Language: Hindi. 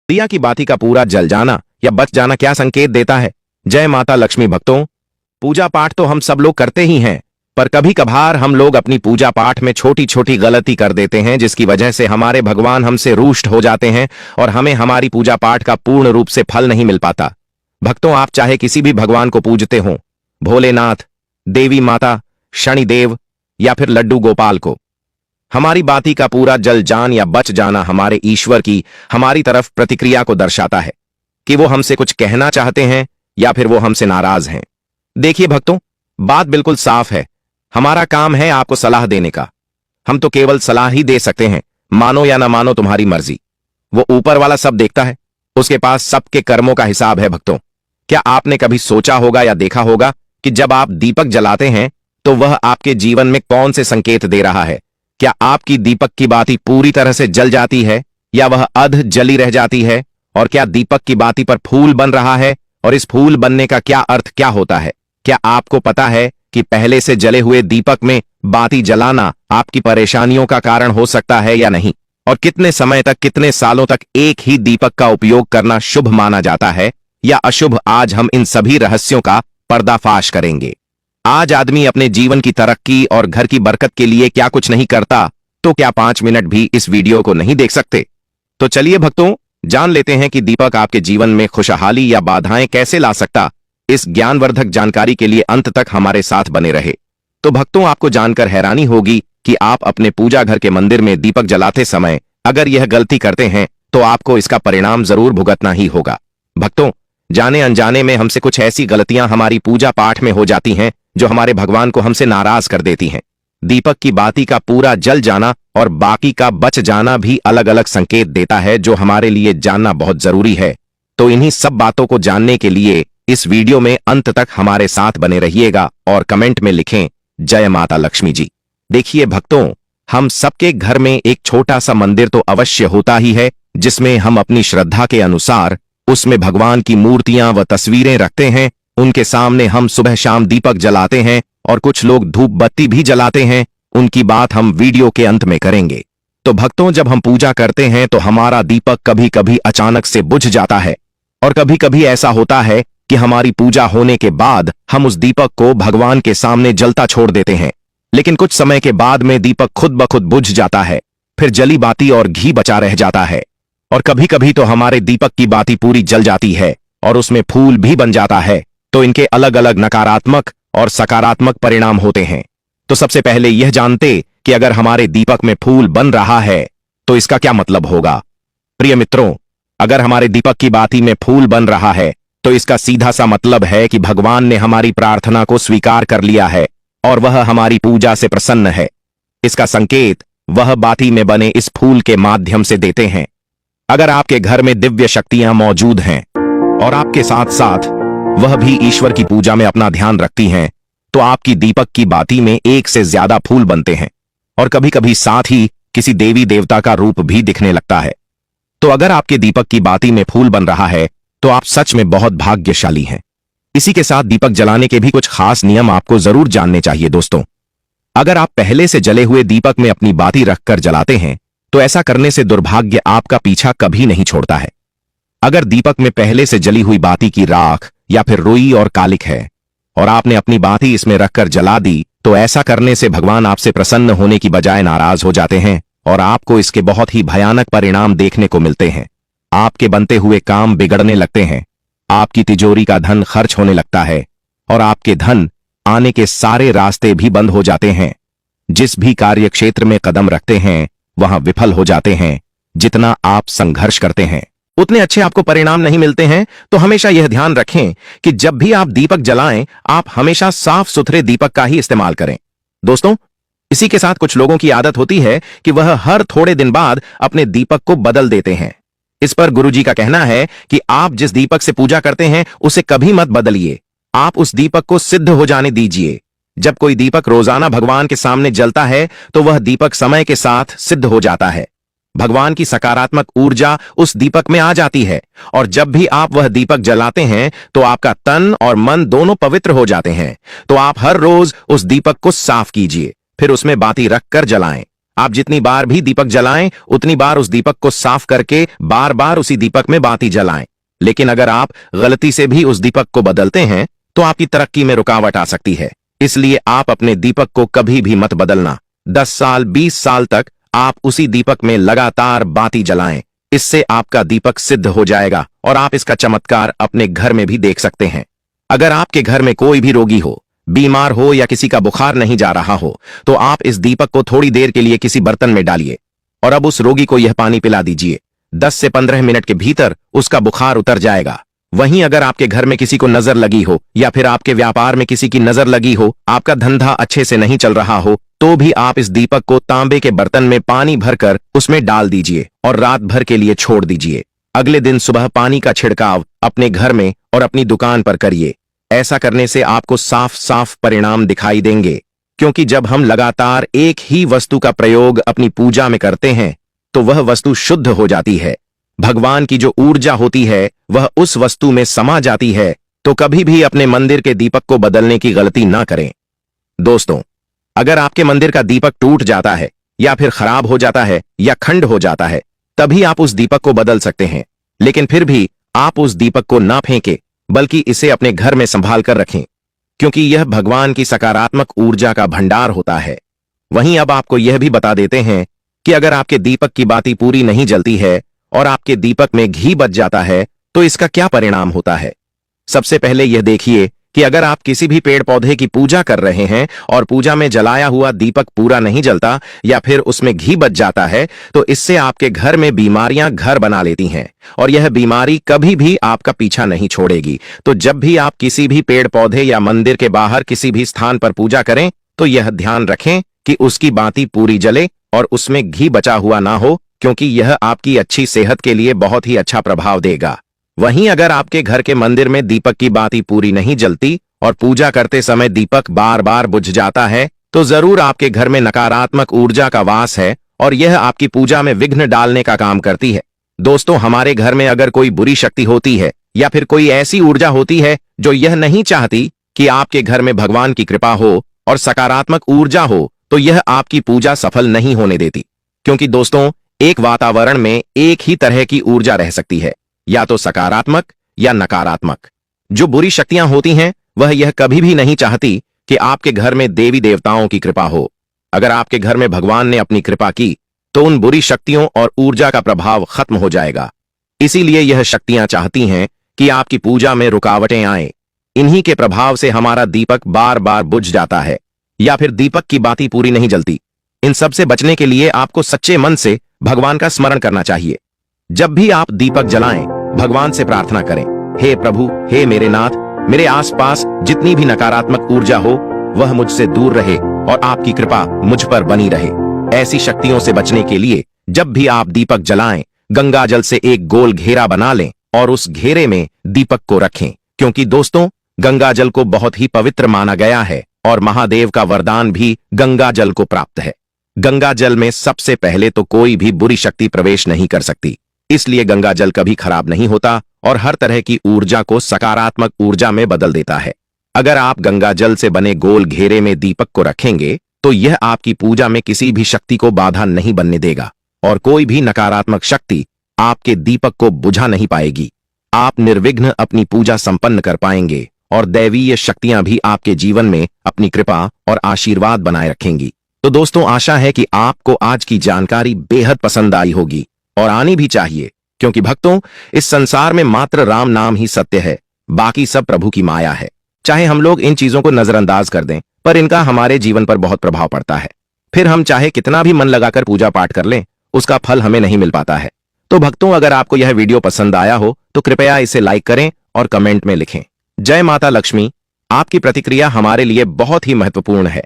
दिया की बाती का पूरा जल जाना या बच जाना क्या संकेत देता है? जय माता लक्ष्मी। भक्तों, पूजा पाठ तो हम सब लोग करते ही हैं, पर कभी कभार हम लोग अपनी पूजा पाठ में छोटी छोटी गलती कर देते हैं, जिसकी वजह से हमारे भगवान हमसे रूष्ट हो जाते हैं और हमें हमारी पूजा पाठ का पूर्ण रूप से फल नहीं मिल पाता। भक्तों, आप चाहे किसी भी भगवान को पूजते हो, भोलेनाथ, देवी माता, शनिदेव या फिर लड्डू गोपाल को, हमारी बाती का पूरा जल जान या बच जाना हमारे ईश्वर की हमारी तरफ प्रतिक्रिया को दर्शाता है कि वो हमसे कुछ कहना चाहते हैं या फिर वो हमसे नाराज हैं। देखिए भक्तों, बात बिल्कुल साफ है। हमारा काम है आपको सलाह देने का। हम तो केवल सलाह ही दे सकते हैं, मानो या ना मानो तुम्हारी मर्जी। वो ऊपर वाला सब देखता है, उसके पास सबके कर्मों का हिसाब है। भक्तों, क्या आपने कभी सोचा होगा या देखा होगा कि जब आप दीपक जलाते हैं तो वह आपके जीवन में कौन से संकेत दे रहा है? क्या आपकी दीपक की बाती पूरी तरह से जल जाती है या वह अध जली रह जाती है? और क्या दीपक की बाती पर फूल बन रहा है? और इस फूल बनने का क्या अर्थ क्या होता है? क्या आपको पता है कि पहले से जले हुए दीपक में बाती जलाना आपकी परेशानियों का कारण हो सकता है या नहीं? और कितने समय तक, कितने सालों तक एक ही दीपक का उपयोग करना शुभ माना जाता है या अशुभ? आज हम इन सभी रहस्यों का पर्दाफाश करेंगे। आज आदमी अपने जीवन की तरक्की और घर की बरकत के लिए क्या कुछ नहीं करता, तो क्या 5 मिनट भी इस वीडियो को नहीं देख सकते? तो चलिए भक्तों, जान लेते हैं कि दीपक आपके जीवन में खुशहाली या बाधाएं कैसे ला सकता। इस ज्ञानवर्धक जानकारी के लिए अंत तक हमारे साथ बने रहे। तो भक्तों, आपको जानकर हैरानी होगी कि आप अपने पूजा घर के मंदिर में दीपक जलाते समय अगर यह गलती करते हैं तो आपको इसका परिणाम जरूर भुगतना ही होगा। भक्तों, जाने अनजाने में हमसे कुछ ऐसी गलतियां हमारी पूजा पाठ में हो जाती हैं जो हमारे भगवान को हमसे नाराज कर देती हैं। दीपक की बाती का पूरा जल जाना और बाकी का बच जाना भी अलग अलग संकेत देता है, जो हमारे लिए जानना बहुत जरूरी है। तो इन्हीं सब बातों को जानने के लिए इस वीडियो में अंत तक हमारे साथ बने रहिएगा और कमेंट में लिखें जय माता लक्ष्मी जी। देखिए भक्तों, हम सबके घर में एक छोटा सा मंदिर तो अवश्य होता ही है, जिसमें हम अपनी श्रद्धा के अनुसार उसमें भगवान की मूर्तियां व तस्वीरें रखते हैं। उनके सामने हम सुबह शाम दीपक जलाते हैं और कुछ लोग धूप बत्ती भी जलाते हैं। उनकी बात हम वीडियो के अंत में करेंगे। तो भक्तों, जब हम पूजा करते हैं तो हमारा दीपक कभी कभी अचानक से बुझ जाता है और कभी कभी ऐसा होता है कि हमारी पूजा होने के बाद हम उस दीपक को भगवान के सामने जलता छोड़ देते हैं, लेकिन कुछ समय के बाद में दीपक खुद ब खुद बुझ जाता है। फिर जली बाती और घी बचा रह जाता है। और कभी कभी तो हमारे दीपक की बाती पूरी जल जाती है और उसमें फूल भी बन जाता है। तो इनके अलग अलग नकारात्मक और सकारात्मक परिणाम होते हैं। तो सबसे पहले यह जानते कि अगर हमारे दीपक में फूल बन रहा है तो इसका क्या मतलब होगा। प्रिय मित्रों, अगर हमारे दीपक की बाती में फूल बन रहा है तो इसका सीधा सा मतलब है कि भगवान ने हमारी प्रार्थना को स्वीकार कर लिया है और वह हमारी पूजा से प्रसन्न है। इसका संकेत वह बाती में बने इस फूल के माध्यम से देते हैं। अगर आपके घर में दिव्य शक्तियां मौजूद हैं और आपके साथ साथ वह भी ईश्वर की पूजा में अपना ध्यान रखती हैं, तो आपकी दीपक की बाती में एक से ज्यादा फूल बनते हैं और कभी कभी साथ ही किसी देवी देवता का रूप भी दिखने लगता है। तो अगर आपके दीपक की बाती में फूल बन रहा है तो आप सच में बहुत भाग्यशाली हैं। इसी के साथ दीपक जलाने के भी कुछ खास नियम आपको जरूर जानने चाहिए। दोस्तों, अगर आप पहले से जले हुए दीपक में अपनी बाती रखकर जलाते हैं तो ऐसा करने से दुर्भाग्य आपका पीछा कभी नहीं छोड़ता है। अगर दीपक में पहले से जली हुई बाती की राख या फिर रुई और कालिक है और आपने अपनी बाती इसमें रखकर जला दी, तो ऐसा करने से भगवान आपसे प्रसन्न होने की बजाय नाराज हो जाते हैं और आपको इसके बहुत ही भयानक परिणाम देखने को मिलते हैं। आपके बनते हुए काम बिगड़ने लगते हैं, आपकी तिजोरी का धन खर्च होने लगता है और आपके धन आने के सारे रास्ते भी बंद हो जाते हैं। जिस भी कार्य क्षेत्र में कदम रखते हैं वहां विफल हो जाते हैं। जितना आप संघर्ष करते हैं उतने अच्छे आपको परिणाम नहीं मिलते हैं। तो हमेशा यह ध्यान रखें कि जब भी आप दीपक जलाएं, आप हमेशा साफ सुथरे दीपक का ही इस्तेमाल करें। दोस्तों, इसी के साथ कुछ लोगों की आदत होती है कि वह हर थोड़े दिन बाद अपने दीपक को बदल देते हैं। इस पर गुरुजी का कहना है कि आप जिस दीपक से पूजा करते हैं उसे कभी मत बदलिए। आप उस दीपक को सिद्ध हो जाने दीजिए। जब कोई दीपक रोजाना भगवान के सामने जलता है तो वह दीपक समय के साथ सिद्ध हो जाता है। भगवान की सकारात्मक ऊर्जा उस दीपक में आ जाती है और जब भी आप वह दीपक जलाते हैं तो आपका तन और मन दोनों पवित्र हो जाते हैं। तो आप हर रोज उस दीपक को साफ कीजिए, फिर उसमें बाती रखकर जलाएं। आप जितनी बार भी दीपक जलाएं उतनी बार उस दीपक को साफ करके बार बार उसी दीपक में बाती जलाएं। लेकिन अगर आप गलती से भी उस दीपक को बदलते हैं तो आपकी तरक्की में रुकावट आ सकती है। इसलिए आप अपने दीपक को कभी भी मत बदलना। 10 साल 20 साल तक आप उसी दीपक में लगातार बाती जलाएं। इससे आपका दीपक सिद्ध हो जाएगा और आप इसका चमत्कार अपने घर में भी देख सकते हैं। अगर आपके घर में कोई भी रोगी हो, बीमार हो या किसी का बुखार नहीं जा रहा हो तो आप इस दीपक को थोड़ी देर के लिए किसी बर्तन में डालिए और अब उस रोगी को यह पानी पिला दीजिए। 10 से 15 मिनट के भीतर उसका बुखार उतर जाएगा। वहीं अगर आपके घर में किसी को नजर लगी हो या फिर आपके व्यापार में किसी की नजर लगी हो, आपका धंधा अच्छे से नहीं चल रहा हो, तो भी आप इस दीपक को तांबे के बर्तन में पानी भरकर उसमें डाल दीजिए और रात भर के लिए छोड़ दीजिए। अगले दिन सुबह पानी का छिड़काव अपने घर में और अपनी दुकान पर करिए। ऐसा करने से आपको साफ साफ परिणाम दिखाई देंगे, क्योंकि जब हम लगातार एक ही वस्तु का प्रयोग अपनी पूजा में करते हैं तो वह वस्तु शुद्ध हो जाती है। भगवान की जो ऊर्जा होती है वह उस वस्तु में समा जाती है। तो कभी भी अपने मंदिर के दीपक को बदलने की गलती ना करें। दोस्तों, अगर आपके मंदिर का दीपक टूट जाता है या फिर खराब हो जाता है या खंड हो जाता है, तभी आप उस दीपक को बदल सकते हैं। लेकिन फिर भी आप उस दीपक को ना फेंकें, बल्कि इसे अपने घर में संभाल कर रखें, क्योंकि यह भगवान की सकारात्मक ऊर्जा का भंडार होता है। वहीं अब आपको यह भी बता देते हैं कि अगर आपके दीपक की बाती पूरी नहीं जलती है और आपके दीपक में घी बच जाता है तो इसका क्या परिणाम होता है। सबसे पहले यह देखिए कि अगर आप किसी भी पेड़ पौधे की पूजा कर रहे हैं और पूजा में जलाया हुआ दीपक पूरा नहीं जलता या फिर उसमें घी बच जाता है तो इससे आपके घर में बीमारियां घर बना लेती हैं और यह बीमारी कभी भी आपका पीछा नहीं छोड़ेगी। तो जब भी आप किसी भी पेड़ पौधे या मंदिर के बाहर किसी भी स्थान पर पूजा करें तो यह ध्यान रखें कि उसकी बाती पूरी जले और उसमें घी बचा हुआ ना हो, क्योंकि यह आपकी अच्छी सेहत के लिए बहुत ही अच्छा प्रभाव देगा। वहीं अगर आपके घर के मंदिर में दीपक की बाती पूरी नहीं जलती और पूजा करते समय दीपक बार बार बुझ जाता है तो जरूर आपके घर में नकारात्मक ऊर्जा का वास है और यह आपकी पूजा में विघ्न डालने का काम करती है। दोस्तों, हमारे घर में अगर कोई बुरी शक्ति होती है या फिर कोई ऐसी ऊर्जा होती है जो यह नहीं चाहती कि आपके घर में भगवान की कृपा हो और सकारात्मक ऊर्जा हो, तो यह आपकी पूजा सफल नहीं होने देती। क्योंकि दोस्तों, एक वातावरण में एक ही तरह की ऊर्जा रह सकती है, या तो सकारात्मक या नकारात्मक। जो बुरी शक्तियां होती हैं वह यह कभी भी नहीं चाहती कि आपके घर में देवी देवताओं की कृपा हो। अगर आपके घर में भगवान ने अपनी कृपा की तो उन बुरी शक्तियों और ऊर्जा का प्रभाव खत्म हो जाएगा। इसीलिए यह शक्तियां चाहती हैं कि आपकी पूजा में रुकावटें आए। इन्हीं के प्रभाव से हमारा दीपक बार बार बुझ जाता है या फिर दीपक की बाती पूरी नहीं जलती। इन सब से बचने के लिए आपको सच्चे मन से भगवान का स्मरण करना चाहिए। जब भी आप दीपक जलाएं, भगवान से प्रार्थना करें, हे प्रभु, हे मेरे नाथ, मेरे आसपास जितनी भी नकारात्मक ऊर्जा हो वह मुझसे दूर रहे और आपकी कृपा मुझ पर बनी रहे। ऐसी शक्तियों से बचने के लिए जब भी आप दीपक जलाएं, गंगा जल से एक गोल घेरा बना लें और उस घेरे में दीपक को रखें, क्योंकि दोस्तों, गंगा जल को बहुत ही पवित्र माना गया है और महादेव का वरदान भी गंगा जल को प्राप्त है। गंगा जल में सबसे पहले तो कोई भी बुरी शक्ति प्रवेश नहीं कर सकती, इसलिए गंगा जल कभी खराब नहीं होता और हर तरह की ऊर्जा को सकारात्मक ऊर्जा में बदल देता है। अगर आप गंगा जल से बने गोल घेरे में दीपक को रखेंगे तो यह आपकी पूजा में किसी भी शक्ति को बाधा नहीं बनने देगा और कोई भी नकारात्मक शक्ति आपके दीपक को बुझा नहीं पाएगी। आप निर्विघ्न अपनी पूजा संपन्न कर पाएंगे और दैवीय शक्तियां भी आपके जीवन में अपनी कृपा और आशीर्वाद बनाए रखेंगी। तो दोस्तों, आशा है कि आपको आज की जानकारी बेहद पसंद आई होगी और आनी भी चाहिए, क्योंकि भक्तों, इस संसार में मात्र राम नाम ही सत्य है, बाकी सब प्रभु की माया है। चाहे हम लोग इन चीजों को नजरअंदाज कर दें, पर इनका हमारे जीवन पर बहुत प्रभाव पड़ता है। फिर हम चाहे कितना भी मन लगाकर पूजा पाठ कर लें, उसका फल हमें नहीं मिल पाता है। तो भक्तों, अगर आपको यह वीडियो पसंद आया हो तो कृपया इसे लाइक करें और कमेंट में लिखें, जय माता लक्ष्मी। आपकी प्रतिक्रिया हमारे लिए बहुत ही महत्वपूर्ण है।